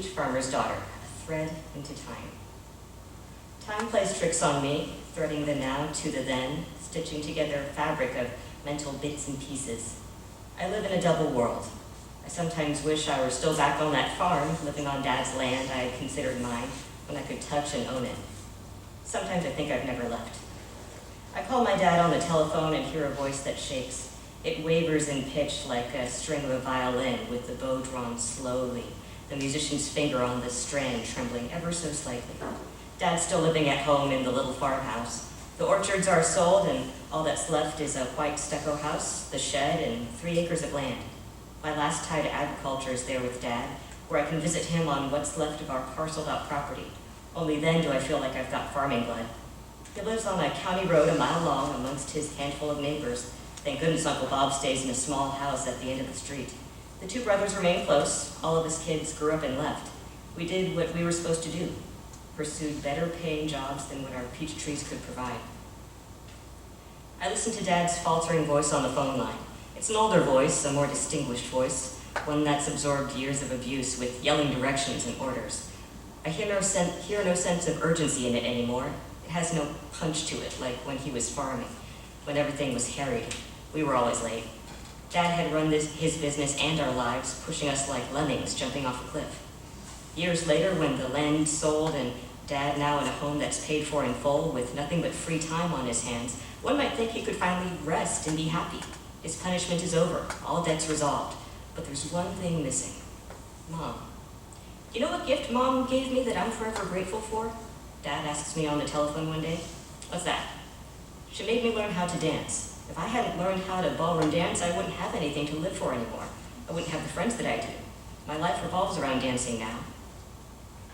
peach farmer's daughter, a thread into time. Time plays tricks on me, threading the now to the then, stitching together a fabric of mental bits and pieces. I live in a double world. I sometimes wish I were still back on that farm, living on Dad's land I had considered mine, when I could touch and own it. Sometimes I think I've never left. I call my dad on the telephone and hear a voice that shakes. It wavers in pitch like a string of a violin with the bow drawn slowly, the musician's finger on the string trembling ever so slightly. Dad's still living at home in the little farmhouse. The orchards are sold and all that's left is a white stucco house, the shed, and 3 acres of land. My last tie to agriculture is there with Dad, where I can visit him on what's left of our parceled out property. Only then do I feel like I've got farming blood. He lives on a county road a mile long amongst his handful of neighbors. Thank goodness Uncle Bob stays in a small house at the end of the street. The 2 brothers remain close. All of us kids grew up and left. We did what we were supposed to do, pursued better paying jobs than what our peach trees could provide. I listened to Dad's faltering voice on the phone line. It's an older voice, a more distinguished voice, one that's absorbed years of abuse with yelling directions and orders. I hear no sense of urgency in it anymore. It has no punch to it, like when he was farming, when everything was harried. We were always late. Dad had run his business and our lives, pushing us like lemmings jumping off a cliff. Years later, when the land sold and Dad now in a home that's paid for in full with nothing but free time on his hands, one might think he could finally rest and be happy. His punishment is over, all debts resolved. But there's one thing missing. Mom. You know what gift Mom gave me that I'm forever grateful for? Dad asks me on the telephone one day. What's that? She made me learn how to dance. If I hadn't learned how to ballroom dance, I wouldn't have anything to live for anymore. I wouldn't have the friends that I do. My life revolves around dancing now.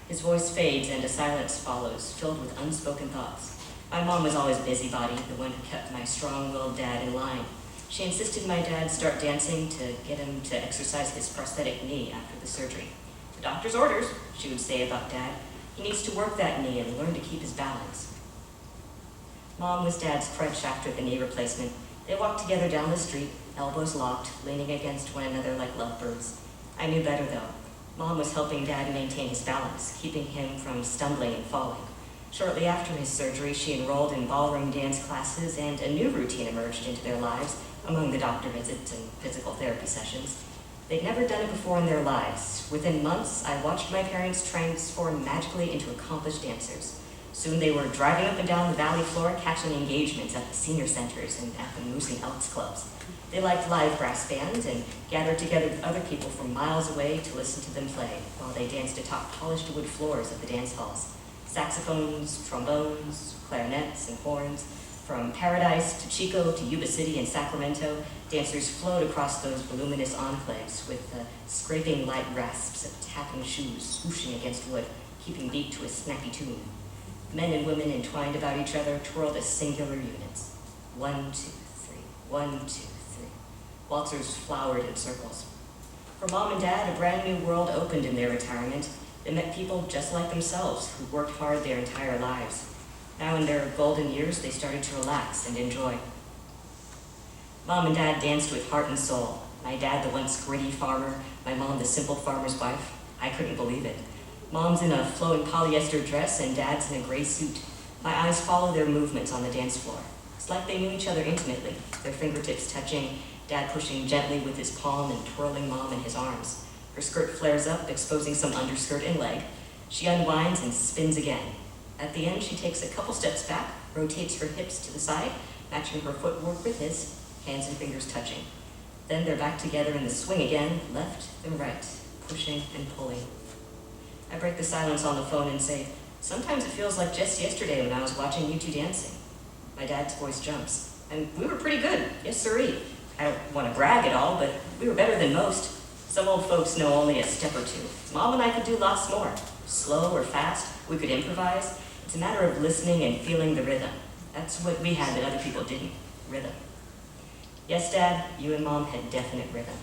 His voice fades and a silence follows, filled with unspoken thoughts. My mom was always busybody, the one who kept my strong-willed dad in line. She insisted my dad start dancing to get him to exercise his prosthetic knee after the surgery. The doctor's orders, she would say about Dad. He needs to work that knee and learn to keep his balance. Mom was Dad's crutch after the knee replacement. They walked together down the street, elbows locked, leaning against one another like lovebirds. I knew better though. Mom was helping Dad maintain his balance, keeping him from stumbling and falling. Shortly after his surgery, she enrolled in ballroom dance classes and a new routine emerged into their lives among the doctor visits and physical therapy sessions. They'd never done it before in their lives. Within months, I watched my parents transform magically into accomplished dancers. Soon they were driving up and down the valley floor, catching engagements at the senior centers and at the Moose and Elks clubs. They liked live brass bands and gathered together with other people from miles away to listen to them play while they danced atop polished wood floors of the dance halls. Saxophones, trombones, clarinets, and horns. From Paradise to Chico to Yuba City and Sacramento, dancers flowed across those voluminous enclaves with the scraping light rasps of tapping shoes swooshing against wood, keeping beat to a snappy tune. Men and women entwined about each other twirled as singular units. 1, 2, 3, 1, 2, 3. Waltzers flowered in circles. For Mom and Dad, a brand new world opened in their retirement. They met people just like themselves who worked hard their entire lives. Now in their golden years, they started to relax and enjoy. Mom and Dad danced with heart and soul. My dad, the once gritty farmer, my mom, the simple farmer's wife. I couldn't believe it. Mom's in a flowing polyester dress and Dad's in a gray suit. My eyes follow their movements on the dance floor. It's like they knew each other intimately, their fingertips touching, Dad pushing gently with his palm and twirling Mom in his arms. Her skirt flares up, exposing some underskirt and leg. She unwinds and spins again. At the end, she takes a couple steps back, rotates her hips to the side, matching her footwork with his, hands and fingers touching. Then they're back together in the swing again, left and right, pushing and pulling. I break the silence on the phone and say, sometimes it feels like just yesterday when I was watching you two dancing. My dad's voice jumps. And we were pretty good, yes sirree. I don't want to brag at all, but we were better than most. Some old folks know only a step or two. Mom and I could do lots more. Slow or fast, we could improvise. It's a matter of listening and feeling the rhythm. That's what we had that other people didn't, rhythm. Yes, Dad, you and Mom had definite rhythm.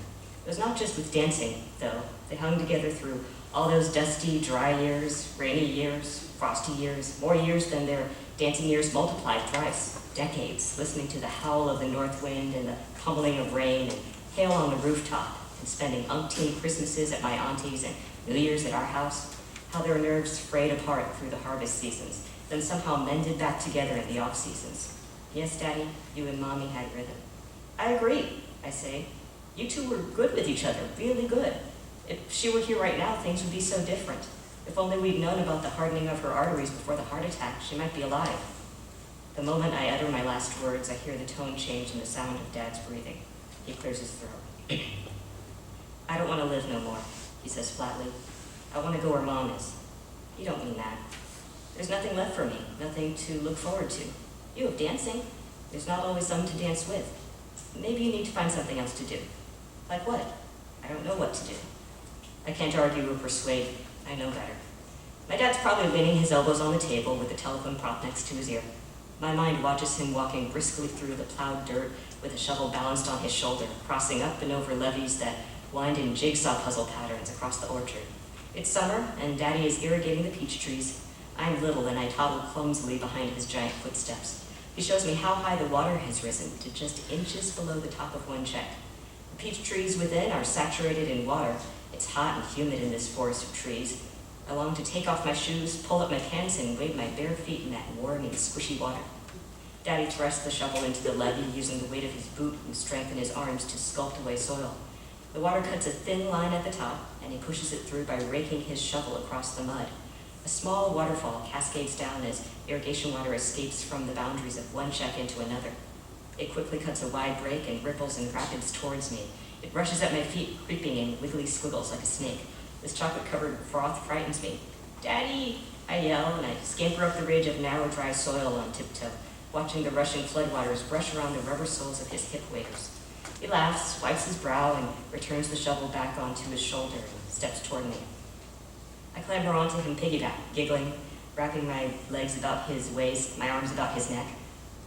It was not just with dancing, though. They hung together through all those dusty, dry years, rainy years, frosty years, more years than their dancing years multiplied thrice. Decades, listening to the howl of the north wind and the pummeling of rain and hail on the rooftop, and spending umpteen Christmases at my auntie's and New Year's at our house, how their nerves frayed apart through the harvest seasons, then somehow mended back together in the off seasons. Yes, Daddy, you and Mommy had rhythm. I agree, I say. You two were good with each other, really good. If she were here right now, things would be so different. If only we'd known about the hardening of her arteries before the heart attack, she might be alive. The moment I utter my last words, I hear the tone change and the sound of Dad's breathing. He clears his throat. I don't want to live no more, he says flatly. I want to go where Mom is. You don't mean that. There's nothing left for me, nothing to look forward to. You have dancing. There's not always someone to dance with. Maybe you need to find something else to do. Like what? I don't know what to do. I can't argue or persuade. I know better. My dad's probably leaning his elbows on the table with the telephone prop next to his ear. My mind watches him walking briskly through the plowed dirt with a shovel balanced on his shoulder, crossing up and over levees that wind in jigsaw puzzle patterns across the orchard. It's summer, and Daddy is irrigating the peach trees. I'm little, and I toddle clumsily behind his giant footsteps. He shows me how high the water has risen to just inches below the top of one check. The peach trees within are saturated in water. It's hot and humid in this forest of trees. I long to take off my shoes, pull up my pants, and wade my bare feet in that warm and squishy water. Daddy thrusts the shovel into the levee, using the weight of his boot and strength in his arms to sculpt away soil. The water cuts a thin line at the top, and he pushes it through by raking his shovel across the mud. A small waterfall cascades down as irrigation water escapes from the boundaries of one check into another. It quickly cuts a wide break and ripples in rapids towards me. It rushes at my feet, creeping in wiggly squiggles like a snake. This chocolate-covered froth frightens me. Daddy! I yell, and I scamper up the ridge of narrow, dry soil on tiptoe, watching the rushing floodwaters brush around the rubber soles of his hip waders. He laughs, wipes his brow, and returns the shovel back onto his shoulder and steps toward me. I clamber onto him piggyback, giggling, wrapping my legs about his waist, my arms about his neck.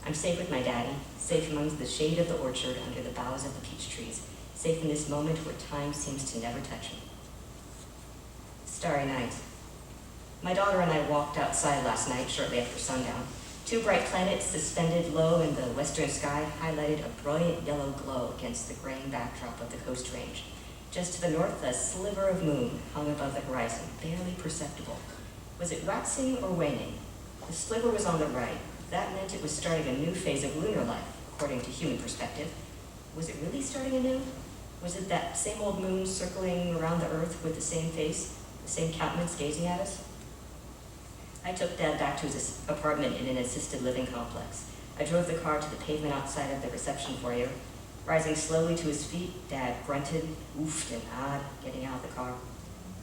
I'm safe with my daddy, safe amongst the shade of the orchard under the boughs of the peach trees, safe in this moment where time seems to never touch me. Starry night. My daughter and I walked outside last night shortly after sundown. Two bright planets suspended low in the western sky highlighted a brilliant yellow glow against the graying backdrop of the Coast Range. Just to the north, a sliver of moon hung above the horizon, barely perceptible. Was it waxing or waning? The sliver was on the right. That meant it was starting a new phase of lunar life, according to human perspective. Was it really starting anew? Was it that same old moon circling around the earth with the same face, the same countenance gazing at us? I took Dad back to his apartment in an assisted living complex. I drove the car to the pavement outside of the reception foyer. Rising slowly to his feet, Dad grunted, oofed, and ah, getting out of the car.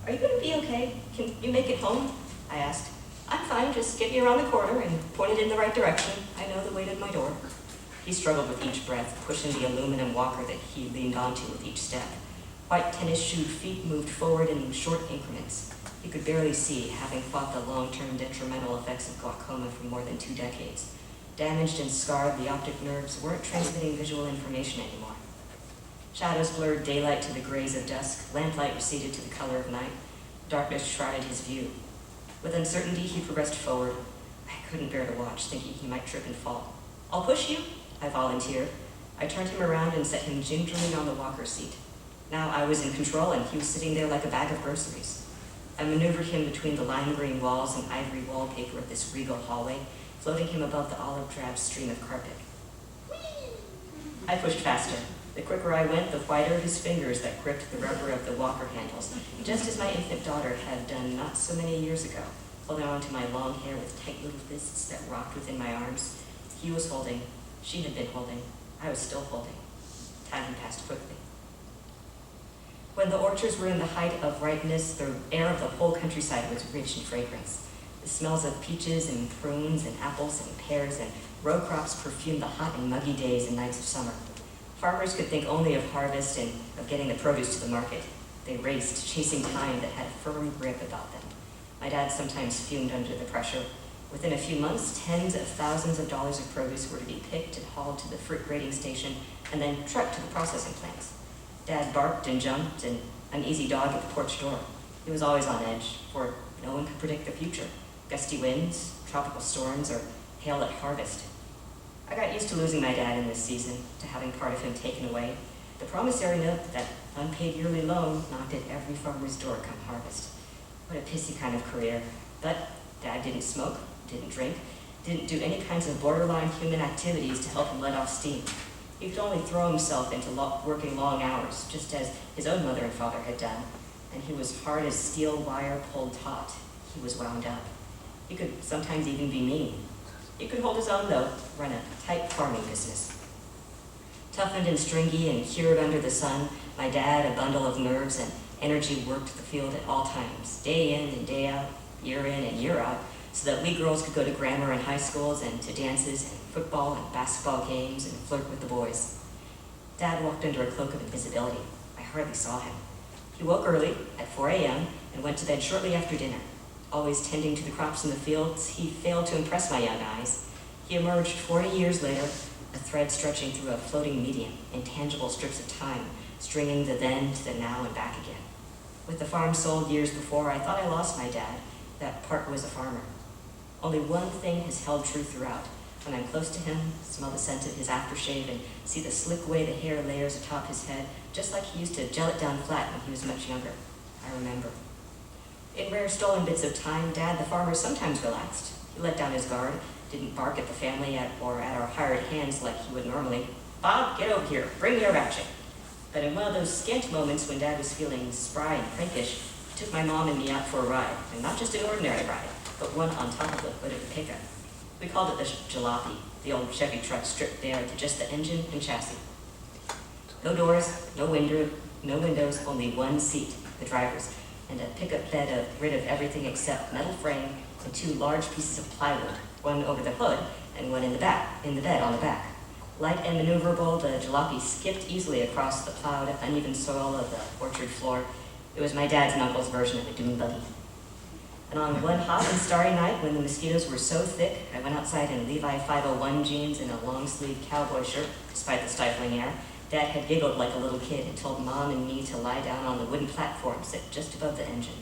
Are you going to be okay? Can you make it home? I asked. I'm fine, just get me around the corner and point it in the right direction. I know the way to my door. He struggled with each breath, pushing the aluminum walker that he leaned onto with each step. White tennis-shoed feet moved forward in short increments. He could barely see, having fought the long-term detrimental effects of glaucoma for more than 2 decades. Damaged and scarred, the optic nerves weren't transmitting visual information anymore. Shadows blurred daylight to the grays of dusk, lamplight receded to the color of night. Darkness shrouded his view. With uncertainty, he progressed forward. I couldn't bear to watch, thinking he might trip and fall. I'll push you, I volunteered. I turned him around and set him gingerly on the walker seat. Now I was in control, and he was sitting there like a bag of groceries. I maneuvered him between the lime green walls and ivory wallpaper of this regal hallway, floating him above the olive drab stream of carpet. I pushed faster. The quicker I went, the whiter his fingers that gripped the rubber of the walker handles, just as my infant daughter had done not so many years ago, holding on to my long hair with tight little fists that rocked within my arms. He was holding, she had been holding, I was still holding. Time had passed quickly. When the orchards were in the height of ripeness, the air of the whole countryside was rich in fragrance. The smells of peaches and prunes and apples and pears and row crops perfumed the hot and muggy days and nights of summer. Farmers could think only of harvest and of getting the produce to the market. They raced, chasing time that had a firm grip about them. My dad sometimes fumed under the pressure. Within a few months, tens of thousands of dollars of produce were to be picked and hauled to the fruit grading station and then trucked to the processing plants. Dad barked and jumped, an uneasy dog at the porch door. He was always on edge, for no one could predict the future. Gusty winds, tropical storms, or hail at harvest. I got used to losing my dad in this season, to having part of him taken away. The promissory note, that unpaid yearly loan, knocked at every farmer's door come harvest. What a pissy kind of career. But Dad didn't smoke, didn't drink, didn't do any kinds of borderline human activities to help him let off steam. He could only throw himself into working long hours, just as his own mother and father had done, and he was hard as steel wire pulled taut. He was wound up. He could sometimes even be mean. He could hold his own, though, run a tight farming business. Toughened and stringy and cured under the sun, my dad, a bundle of nerves and energy, worked the field at all times, day in and day out, year in and year out, so that we girls could go to grammar and high schools and to dances and football and basketball games and flirt with the boys. Dad walked under a cloak of invisibility. I hardly saw him. He woke early, at 4 a.m., and went to bed shortly after dinner. Always tending to the crops in the fields, he failed to impress my young eyes. He emerged 40 years later, a thread stretching through a floating medium, intangible strips of time, stringing the then to the now and back again. With the farm sold years before, I thought I lost my dad. That part was a farmer. Only one thing has held true throughout. When I'm close to him, smell the scent of his aftershave and see the slick way the hair layers atop his head, just like he used to gel it down flat when he was much younger. I remember. In rare stolen bits of time, Dad, the farmer, sometimes relaxed. He let down his guard, didn't bark at the family or at our hired hands like he would normally. Bob, get over here, bring me a ratchet. But in one of those scant moments when Dad was feeling spry and prankish, he took my mom and me out for a ride, and not just an ordinary ride, but one on top of the hood of the pickup. We called it the jalopy, the old Chevy truck stripped bare to just the engine and chassis. No doors, no windows, only one seat, the driver's, and a pickup bed rid of everything except metal frame and two large pieces of plywood, one over the hood and one in the bed on the back. Light and maneuverable, the jalopy skipped easily across the plowed, uneven soil of the orchard floor. It was my dad's and uncle's version of a dune buggy. And on one hot and starry night, when the mosquitoes were so thick, I went outside in Levi 501 jeans and a long-sleeved cowboy shirt, despite the stifling air. Dad had giggled like a little kid and told Mom and me to lie down on the wooden platform set just above the engine.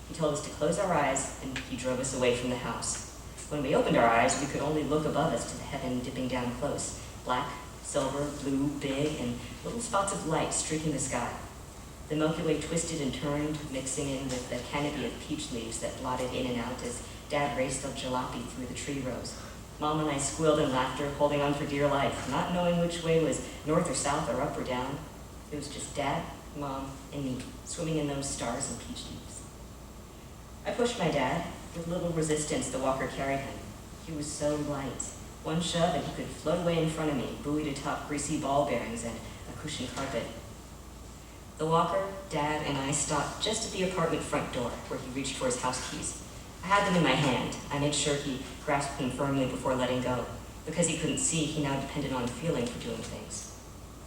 He told us to close our eyes, and he drove us away from the house. When we opened our eyes, we could only look above us to the heaven dipping down close, black, silver, blue, big, and little spots of light streaking the sky. The Milky Way twisted and turned, mixing in with the canopy of peach leaves that blotted in and out as Dad raced the jalopy through the tree rows. Mom and I squealed in laughter, holding on for dear life, not knowing which way was north or south or up or down. It was just Dad, Mom, and me, swimming in those stars and peach leaves. I pushed my dad. With little resistance, the walker carried him. He was so light. One shove and he could float away in front of me, buoyed atop greasy ball bearings and a cushioned carpet. The walker, Dad, and I stopped just at the apartment front door, where he reached for his house keys. I had them in my hand. I made sure he grasped them firmly before letting go. Because he couldn't see, he now depended on feeling for doing things.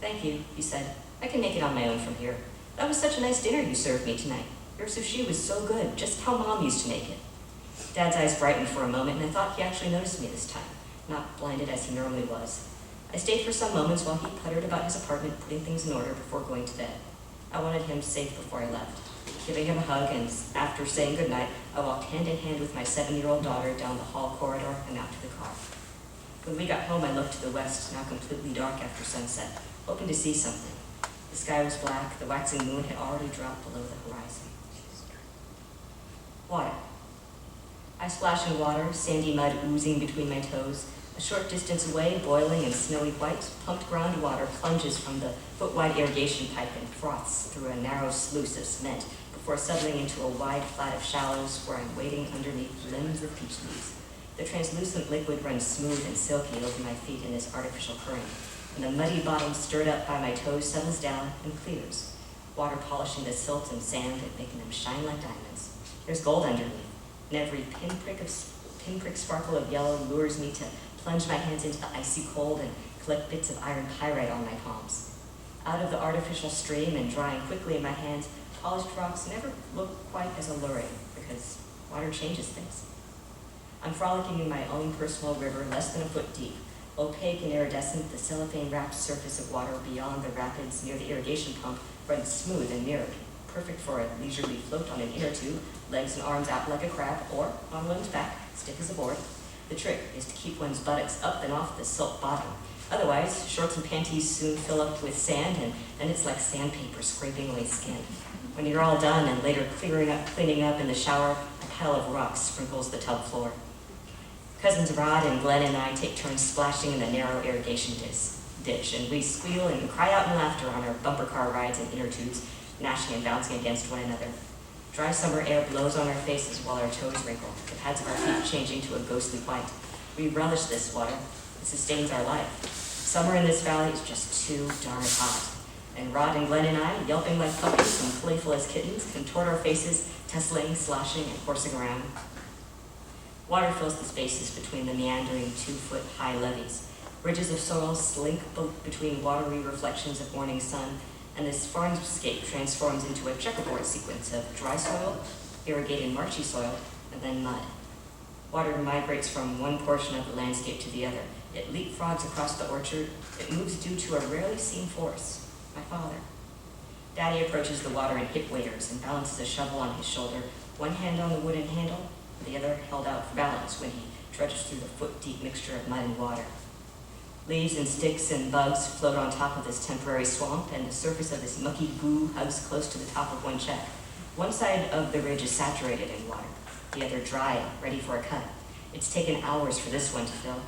"Thank you," he said. "I can make it on my own from here. That was such a nice dinner you served me tonight. Your sushi was so good, just how Mom used to make it." Dad's eyes brightened for a moment, and I thought he actually noticed me this time, not blinded as he normally was. I stayed for some moments while he puttered about his apartment, putting things in order before going to bed. I wanted him safe before I left. Giving him a hug, and after saying goodnight, I walked hand in hand with my 7-year-old daughter down the hall corridor and out to the car. When we got home, I looked to the west, now completely dark after sunset, hoping to see something. The sky was black, the waxing moon had already dropped below the horizon. Water. I splashed in water, sandy mud oozing between my toes. A short distance away, boiling and snowy white, pumped groundwater plunges from the foot-wide irrigation pipe and froths through a narrow sluice of cement before settling into a wide flat of shallows where I'm wading underneath limbs of peach leaves. The translucent liquid runs smooth and silky over my feet in this artificial current, and the muddy bottom stirred up by my toes settles down and clears, water polishing the silt and sand and making them shine like diamonds. There's gold underneath, and every pinprick sparkle of yellow lures me to plunge my hands into the icy cold and collect bits of iron pyrite on my palms. Out of the artificial stream and drying quickly in my hands, polished rocks never look quite as alluring because water changes things. I'm frolicking in my own personal river, less than a foot deep. Opaque and iridescent, the cellophane-wrapped surface of water beyond the rapids near the irrigation pump runs smooth and mirrored, perfect for a leisurely float on an inner tube, legs and arms out like a crab, or on one's back, stiff as a board. The trick is to keep one's buttocks up and off the silt bottom, Otherwise, shorts and panties soon fill up with sand, and then it's like sandpaper scraping away skin. When you're all done and later cleaning up in the shower, a pile of rocks sprinkles the tub floor. Cousins Rod and Glenn and I take turns splashing in the narrow irrigation ditch, and we squeal and cry out in laughter on our bumper car rides and inner tubes, gnashing and bouncing against one another. Dry summer air blows on our faces while our toes wrinkle, the pads of our feet changing to a ghostly white. We relish this water. It sustains our life. Summer in this valley is just too darn hot. And Rod and Glenn and I, yelping like puppies and playful as kittens, contort our faces, tussling, sloshing, and coursing around. Water fills the spaces between the meandering 2-foot-high levees. Ridges of soil slink between watery reflections of morning sun, and this farmscape transforms into a checkerboard sequence of dry soil, irrigated marshy soil, and then mud. Water migrates from one portion of the landscape to the other. It leapfrogs across the orchard. It moves due to a rarely seen force, my father. Daddy approaches the water in hip waders and balances a shovel on his shoulder, one hand on the wooden handle, the other held out for balance when he trudges through the foot-deep mixture of mud and water. Leaves and sticks and bugs float on top of this temporary swamp, and the surface of this mucky goo hugs close to the top of one check. One side of the ridge is saturated in water, the other dry, ready for a cut. It's taken hours for this one to fill.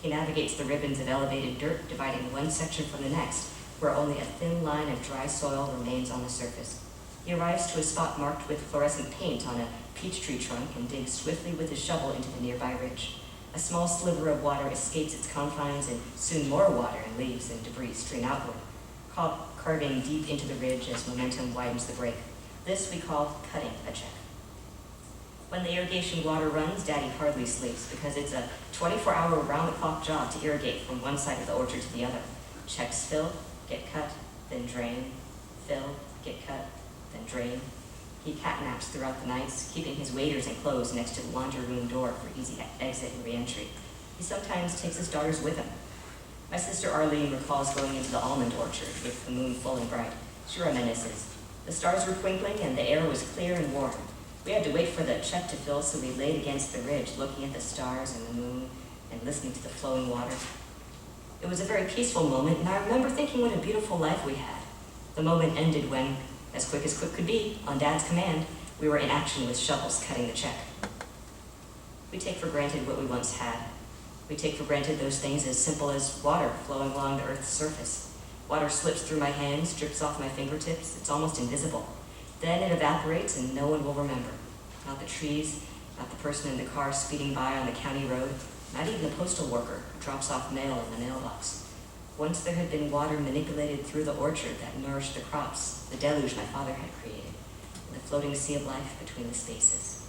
He navigates the ribbons of elevated dirt, dividing one section from the next, where only a thin line of dry soil remains on the surface. He arrives to a spot marked with fluorescent paint on a peach tree trunk and digs swiftly with his shovel into the nearby ridge. A small sliver of water escapes its confines, and soon more water and leaves and debris stream outward, carving deep into the ridge as momentum widens the break. This we call cutting a check. When the irrigation water runs, Daddy hardly sleeps because it's a 24-hour round-the-clock job to irrigate from one side of the orchard to the other. Checks fill, get cut, then drain, fill, get cut, then drain. He catnaps throughout the nights, keeping his waders and clothes next to the laundry room door for easy exit and re-entry. He sometimes takes his daughters with him. My sister Arlene recalls going into the almond orchard with the moon full and bright. She reminisces. The stars were twinkling and the air was clear and warm. We had to wait for the check to fill, so we laid against the ridge, looking at the stars and the moon and listening to the flowing water. It was a very peaceful moment, and I remember thinking what a beautiful life we had. The moment ended when, as quick could be, on Dad's command, we were in action with shovels cutting the check. We take for granted what we once had. We take for granted those things as simple as water flowing along the earth's surface. Water slips through my hands, drips off my fingertips, it's almost invisible. Then it evaporates and no one will remember. Not the trees, not the person in the car speeding by on the county road, not even the postal worker who drops off mail in the mailbox. Once there had been water manipulated through the orchard that nourished the crops, the deluge my father had created, and the floating sea of life between the spaces.